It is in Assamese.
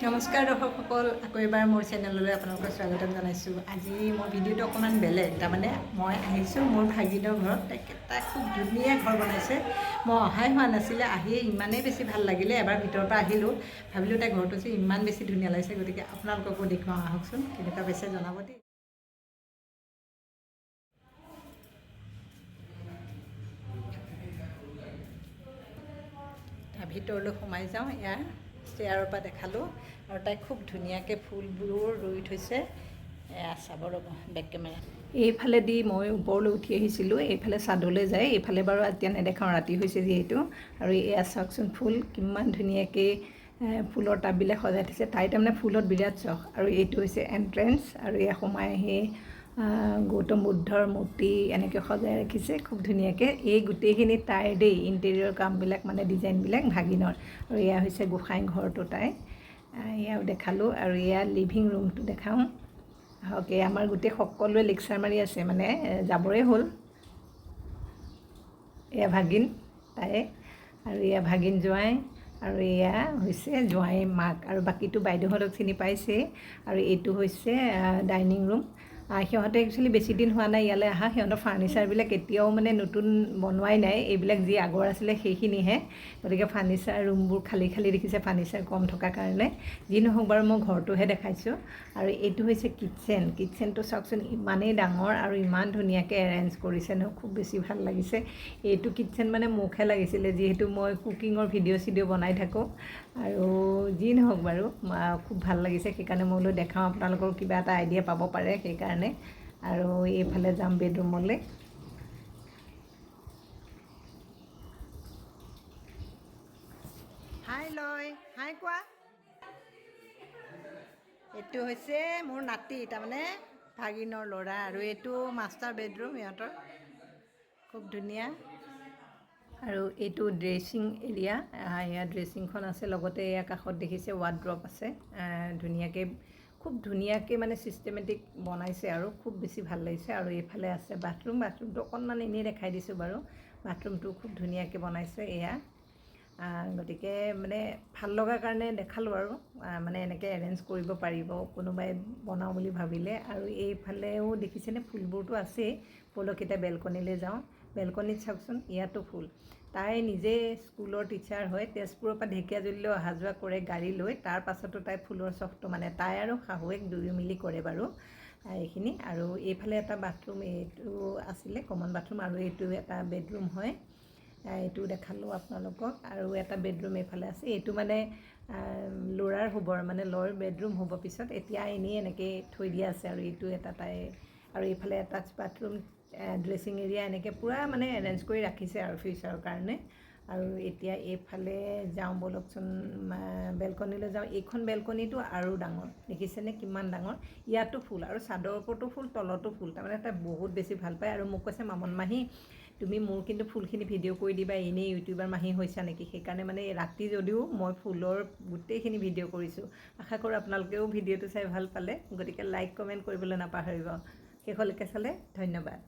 নমস্কাৰ দৰ্শকসকল, আকৌ এবাৰ মোৰ চেনেললৈ আপোনালোকক স্বাগতম জনাইছোঁ। আজি মোৰ ভিডিঅ'টো অকণমান বেলেগ। তাৰমানে মই আহিছোঁ মোৰ ভাগিনৰ ঘৰত। তাই খুব ধুনীয়া ঘৰ বনাইছে। মই অহাই হোৱা নাছিলে, আহিয়ে ইমানেই বেছি ভাল লাগিলে। এবাৰ ভিতৰৰ পৰা আহিলোঁ, ভাবিলোঁ তাই ঘৰটো যে ইমান বেছি ধুনীয়া লাগিছে, গতিকে আপোনালোককো দেখুৱাওঁ, আহকচোন কেনেকুৱা পাইছে জনাব দেই। ভিতৰলৈ সোমাই যাওঁ। এয়া ষ্টেয়াৰৰ পৰা দেখালোঁ আৰু তাই খুব ধুনীয়াকৈ ফুলবোৰ ৰুই থৈছে। এয়া চাব ৰ'ব বেক কেমেৰা। এইফালেদি মই ওপৰলৈ উঠি আহিছিলোঁ, এইফালে চাদলৈ যায়। এইফালে বাৰু এতিয়া নেদেখাওঁ, ৰাতি হৈছে যিহেতু। আৰু এয়া চাওকচোন ফুল কিমান ধুনীয়াকৈ ফুলৰ টাববিলাক সজাই থৈছে। তাই তাৰমানে ফুলত বিৰাট চখ। আৰু এইটো হৈছে এণ্ট্ৰেঞ্চ, আৰু এয়া সোমাই আহি গৌতম বুদ্ধৰ মূৰ্তি এনেকৈ সজাই ৰাখিছে খুব ধুনীয়াকৈ। এই গোটেইখিনি তাইৰ দেই, ইণ্টেৰিয়ৰ কামবিলাক মানে ডিজাইনবিলাক ভাগিনৰ। আৰু এয়া হৈছে গোসাঁই ঘৰটো তাই, এয়াও দেখালোঁ। আৰু এয়া লিভিং ৰুমটো দেখাওঁ। আহক, এই আমাৰ গোটেই সকলোৱে লেকচাৰ মাৰি আছে, মানে যাবৰে হ'ল। এয়া ভাগিন তাই, আৰু এয়া ভাগিন জোঁৱাই, আৰু এয়া হৈছে জোঁৱাই মাক, আৰু বাকীটো বাইদেউহঁতক চিনি পাইছেই। আৰু এইটো হৈছে ডাইনিং ৰুম। সিহঁতে একচুৱেলি বেছি দিন হোৱা নাই ইয়ালৈ অহা। সিহঁতৰ ফাৰ্নিচাৰবিলাক এতিয়াও মানে নতুন বনোৱাই নাই, এইবিলাক যি আগৰ আছিলে সেইখিনিহে। গতিকে ফাৰ্নিচাৰ ৰুমবোৰ খালী খালী দেখিছে, ফাৰ্নিচাৰ কম থকাৰ কাৰণে। যি নহওক বাৰু, মই ঘৰটোহে দেখাইছোঁ। আৰু এইটো হৈছে কিটচেন। কিটচেনটো চাওকচোন ইমানেই ডাঙৰ আৰু ইমান ধুনীয়াকৈ এৰেঞ্জ কৰিছে নহয়, খুব বেছি ভাল লাগিছে। এইটো কিটচেন মানে মোকহে লাগিছিলে, যিহেতু মই কুকিঙৰ ভিডিঅ' বনাই থাকোঁ। আৰু যি নহওক বাৰু, খুব ভাল লাগিছে। সেইকাৰণে মই বোলো দেখাওঁ, আপোনালোকৰ কিবা এটা আইডিয়া পাব পাৰে সেইকাৰণে। আৰু এইফালে যাম বেডৰুমলৈ। হাই লয়, হাই কোৱা। এইটো হৈছে মোৰ নাতি, তাৰমানে ভাগিনৰ ল'ৰা। আৰু এইটো মাষ্টাৰ বেডৰুম ইহঁতৰ, খুব ধুনীয়া। আৰু এইটো ড্ৰেছিং এৰিয়া। এয়া ড্ৰেছিংখন আছে, লগতে এয়া কাষত দেখিছে ৱাৰ্ড্ৰপ আছে। ধুনীয়াকৈ, খুব ধুনীয়াকৈ মানে ছিষ্টেমেটিক বনাইছে আৰু খুব বেছি ভাল লাগিছে। আৰু এইফালে আছে বাথৰুম। বাথৰুমটো অকণমান এনেই দেখাই দিছোঁ বাৰু। বাথৰুমটো খুব ধুনীয়াকৈ বনাইছে এয়া। গতিকে মানে ভাল লগাৰ কাৰণে দেখালোঁ আৰু, মানে এনেকৈ এৰেঞ্জ কৰিব পাৰিব কোনোবাই বনাওঁ বুলি ভাবিলে। আৰু এইফালেও দেখিছেনে ফুলবোৰতো আছেই। ব'লক এতিয়া বেলকনিলৈ যাওঁ। বেলকনিত চাওকচোন, ইয়াতো ফুল। তাই নিজে স্কুলৰ টিচাৰ হয়, তেজপুৰৰ পৰা ঢেকীয়াজুলিলৈ অহা যোৱা কৰে গাড়ী লৈ। তাৰ পাছতো তাই ফুলৰ চখটো, মানে তাই আৰু শাহুৱেক দুয়ো মিলি কৰে বাৰু এইখিনি। আৰু এইফালে এটা বাথৰুম, এইটো আছিলে কমন বাথৰুম, আৰু এইটো এটা বেডৰুম হয়। এইটো দেখালোঁ আপোনালোকক। আৰু এটা বেডৰুম এইফালে আছে। এইটো মানে ল'ৰাৰ শুবৰ, মানে ল'ৰ বেডৰুম হ'ব পিছত। এতিয়া এনেই এনেকৈ থৈ দিয়া আছে। আৰু এইটো এটা তাই, আৰু এইফালে এটাচ বাথৰুম, ড্ৰেছিং এৰিয়া, এনেকৈ পূৰা মানে এৰেঞ্জ কৰি ৰাখিছে আৰু ফিউচাৰৰ কাৰণে। আৰু এতিয়া এইফালে যাওঁ ব'লকচোন, বেলকনিলৈ যাওঁ। এইখন বেলকনিটো আৰু ডাঙৰ, দেখিছেনে কিমান ডাঙৰ। ইয়াতো ফুল, আৰু চাদৰ ওপৰতো ফুল, তলতো ফুল। তাৰমানে তাই বহুত বেছি ভাল পায়। আৰু মোক কৈছে, মামন মাহী তুমি মোৰ কিন্তু ফুলখিনি ভিডিঅ' কৰি দিবা, এনেই ইউটিউবাৰ মাহী হৈছা নেকি। সেইকাৰণে মানে ৰাতি যদিও মই ফুলৰ গোটেইখিনি ভিডিঅ' কৰিছোঁ। আশা কৰোঁ আপোনালোকেও ভিডিঅ'টো চাই ভাল পালে। গতিকে লাইক কমেণ্ট কৰিবলৈ নাপাহৰিব। শেষলৈকে চালে ধন্যবাদ।